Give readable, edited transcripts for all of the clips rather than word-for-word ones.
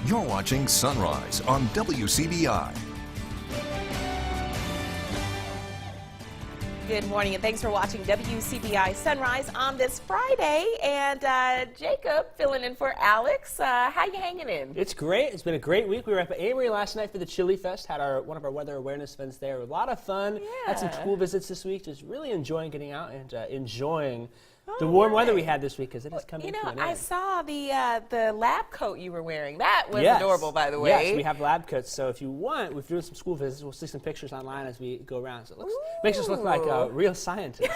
You're watching Sunrise on WCBI. Good morning, and thanks for watching WCBI Sunrise on this Friday. And Jacob filling in for Alex. How you hanging in? It's great. It's been a great week. We were up at Amory last night for the Chili Fest. Had one of our weather awareness events there. A lot of fun. Yeah. Had some school visits this week. Just really enjoying getting out and enjoying the warm weather we had this week, because it is coming to an end. I saw the lab coat you were wearing. That was Yes. adorable, by the way. Yes, we have lab coats. So if you want, we're doing some school visits. We'll see some pictures online as we go around. So it makes us look like real scientists.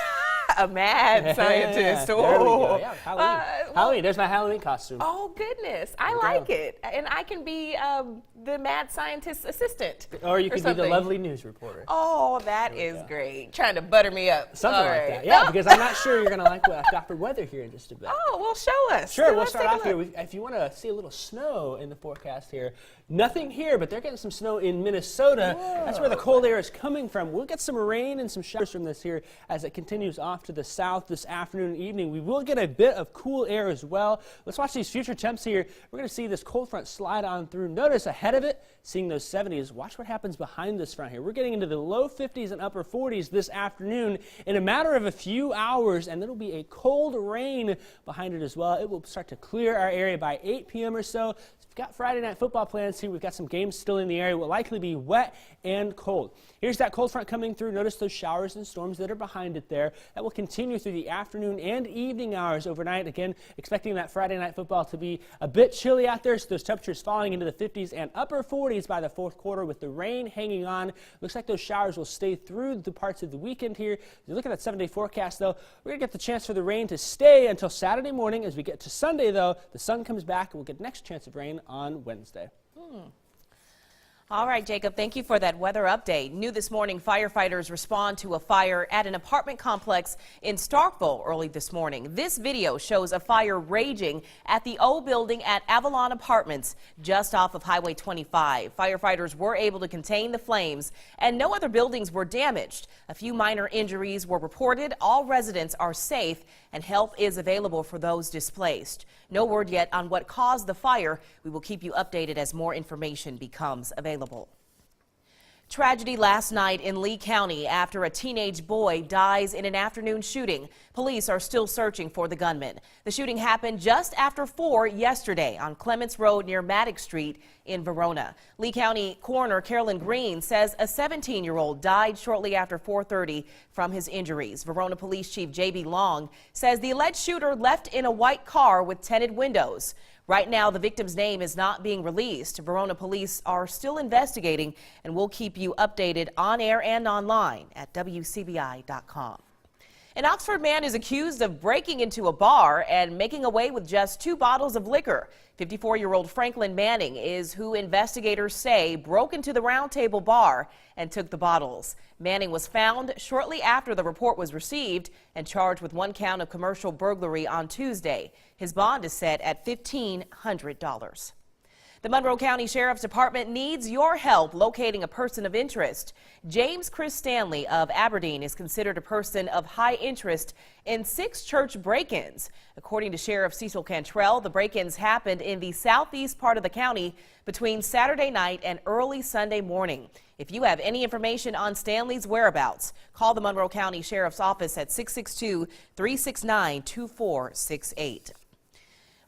A mad scientist. There we go. Oh. Yeah, Halloween. Halloween. There's my Halloween costume. Oh, goodness. I like it. And I can be the mad scientist assistant. Or you could be the lovely news reporter. Oh, that is great. Trying to butter me up. Something like that. Yeah, because I'm not sure you're going to like Dr. Weather here in just a bit. Oh, well, show us. Sure, we'll start off here. If you want to see a little snow in the forecast here, nothing here, but they're getting some snow in Minnesota. Whoa. That's where the cold air is coming from. We'll get some rain and some showers from this here as it continues off to the south this afternoon and evening. We will get a bit of cool air as well. Let's watch these future temps here. We're going to see this cold front slide on through. Notice ahead of it, seeing those 70s. Watch what happens behind this front here. We're getting into the low 50s and upper 40s this afternoon in a matter of a few hours, and there will be a cold rain behind it as well. It will start to clear our area by 8 p.m. or so. We've got Friday night football plans here. We've got some games still in the area. It will likely be wet and cold. Here's that cold front coming through. Notice those showers and storms that are behind it there. That will continue through the afternoon and evening hours overnight. Again, expecting that Friday night football to be a bit chilly out there, so those temperatures falling into the 50s and upper 40s by the fourth quarter with the rain hanging on. Looks like those showers will stay through the parts of the weekend here. If you look at that 7-day forecast, though, we're going to get the chance for the rain to stay until Saturday morning. As we get to Sunday, though, the sun comes back and we'll get the next chance of rain on Wednesday. All right, Jacob, thank you for that weather update. New this morning, firefighters respond to a fire at an apartment complex in Starkville early this morning. This video shows a fire raging at the O building at Avalon Apartments just off of Highway 25. Firefighters were able to contain the flames and no other buildings were damaged. A few minor injuries were reported. All residents are safe and help is available for those displaced. No word yet on what caused the fire. We will keep you updated as more information becomes available. Tragedy last night in Lee County after a teenage boy dies in an afternoon shooting. Police are still searching for the gunman. The shooting happened just after 4 yesterday on Clements Road near Maddox Street in Verona. Lee County Coroner Carolyn Green says a 17-year-old died shortly after 4:30 from his injuries. Verona Police Chief J.B. Long says the alleged shooter left in a white car with tinted windows. Right now, the victim's name is not being released. Verona police are still investigating, and we'll keep you updated on air and online at WCBI.com. An Oxford man is accused of breaking into a bar and making away with just 2 bottles of liquor. 54-year-old Franklin Manning is who investigators say broke into the Round Table bar and took the bottles. Manning was found shortly after the report was received and charged with 1 count of commercial burglary on Tuesday. His bond is set at $1,500. The Monroe County Sheriff's Department needs your help locating a person of interest. James Chris Stanley of Aberdeen is considered a person of high interest in 6 church break-ins. According to Sheriff Cecil Cantrell, the break-ins happened in the southeast part of the county between Saturday night and early Sunday morning. If you have any information on Stanley's whereabouts, call the Monroe County Sheriff's Office at 662-369-2468.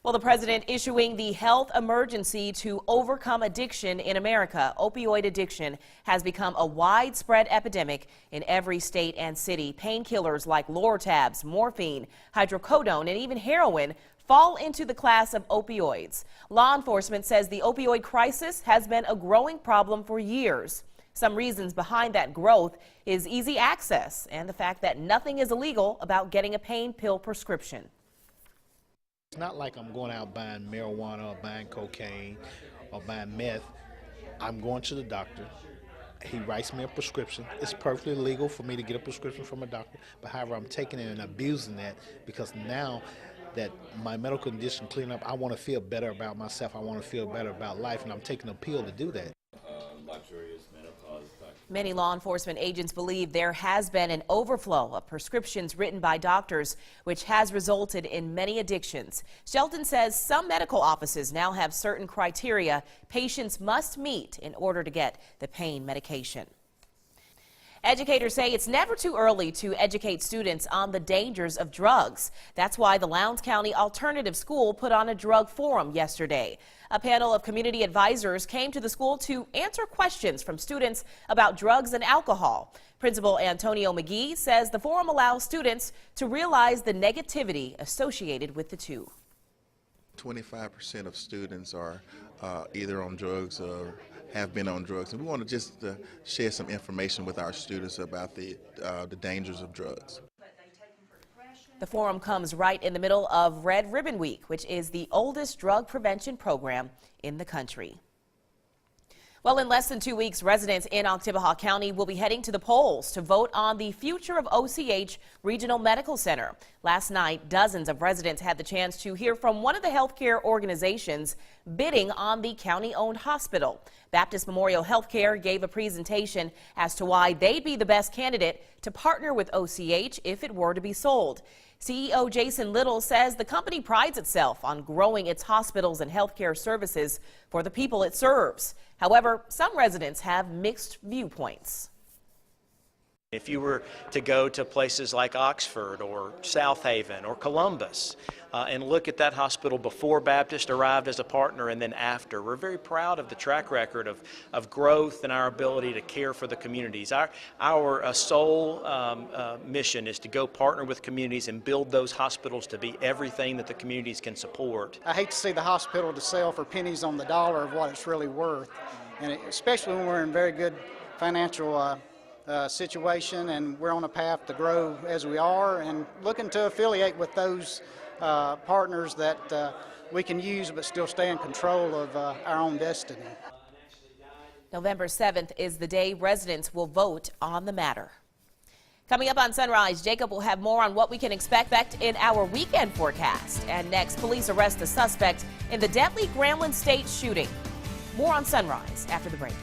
Well, the president issuing the health emergency to overcome addiction in America. Opioid addiction has become a widespread epidemic in every state and city. Painkillers like Lortabs, morphine, hydrocodone, and even heroin fall into the class of opioids. Law enforcement says the opioid crisis has been a growing problem for years. Some reasons behind that growth is easy access and the fact that nothing is illegal about getting a pain pill prescription. It's not like I'm going out buying marijuana or buying cocaine or buying meth. I'm going to the doctor. He writes me a prescription. It's perfectly legal for me to get a prescription from a doctor, but however, I'm taking it and abusing that because now that my medical condition cleaned up, I want to feel better about myself. I want to feel better about life, and I'm taking a pill to do that. Luxurious menopause, Many law enforcement agents believe there has been an overflow of prescriptions written by doctors, which has resulted in many addictions. Shelton says some medical offices now have certain criteria patients must meet in order to get the pain medication. Educators say it's never too early to educate students on the dangers of drugs. That's why the Lowndes County Alternative School put on a drug forum yesterday. A panel of community advisors came to the school to answer questions from students about drugs and alcohol. Principal Antonio McGee says the forum allows students to realize the negativity associated with the two. 25% of students are either on drugs or have been on drugs, and we want to just share some information with our students about the dangers of drugs. The forum comes right in the middle of Red Ribbon Week, which is the oldest drug prevention program in the country. Well, in less than 2 weeks, residents in Oktibbeha County will be heading to the polls to vote on the future of OCH Regional Medical Center. Last night, dozens of residents had the chance to hear from one of the healthcare organizations bidding on the county-owned hospital. Baptist Memorial Healthcare gave a presentation as to why they'd be the best candidate to partner with OCH if it were to be sold. CEO Jason Little says the company prides itself on growing its hospitals and healthcare services for the people it serves. However, some residents have mixed viewpoints. If you were to go to places like Oxford or South Haven or Columbus and look at that hospital before Baptist arrived as a partner and then after, we're very proud of the track record of growth and our ability to care for the communities. Our sole mission is to go partner with communities and build those hospitals to be everything that the communities can support. I hate to see the hospital to sell for pennies on the dollar of what it's really worth, and especially when we're in very good financial situation and we're on a path to grow as we are, and looking to affiliate with those partners that we can use but still stay in control of our own destiny. November 7th is the day residents will vote on the matter. Coming up on Sunrise, Jacob will have more on what we can expect in our weekend forecast. And next, police arrest the suspect in the deadly Grambling State shooting. More on Sunrise after the break.